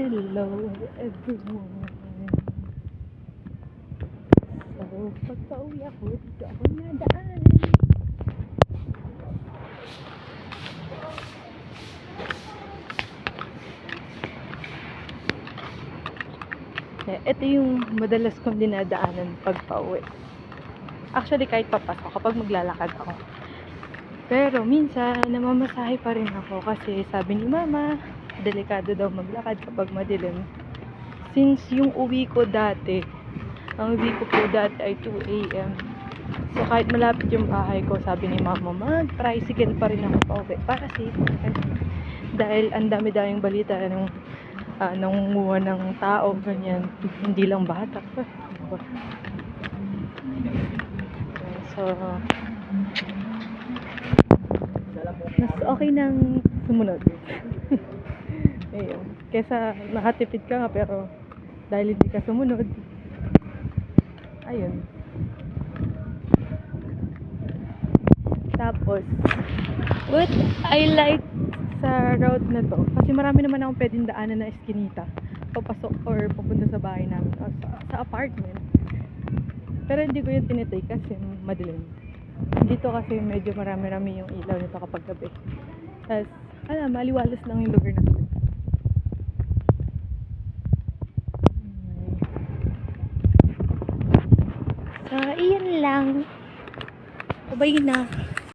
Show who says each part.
Speaker 1: Hello everyone. So, pagka-uwi ako, dito ako nadaan. Ito yung madalas kong dinadaanan pagpa-uwi. Actually, kahit papasok kapag maglalakad ako. Pero minsan, namamasahe pa rin ako kasi sabi ni mama, delikado daw maglakad kapag madilim. Since yung uwi ko dati, ang uwi ko po dati ay 2 AM. So kahit malapit yung bahay ko, sabi ni mama, mag-tricycle pa rin ako pa uwi para safe. Dahil ang dami-daming balita ng nangunguha ng tao, ganyan. Hindi lang bata. So, mas okay nang sumunod. Ayun. Kesa nakatipid ka nga pero dahil hindi ka sumunod, ayun. Tapos, what I like sa route na to, kasi marami naman akong pwedeng daanan na eskinita papasok or papunta sa bahay namin o sa apartment. Pero hindi ko yun tinitake kasi madilim. Dito kasi medyo marami-rami yung ilaw nito kapag gabi. Tapos, maliwalas lang yung lugar na to. So, iyan lang. Bye na.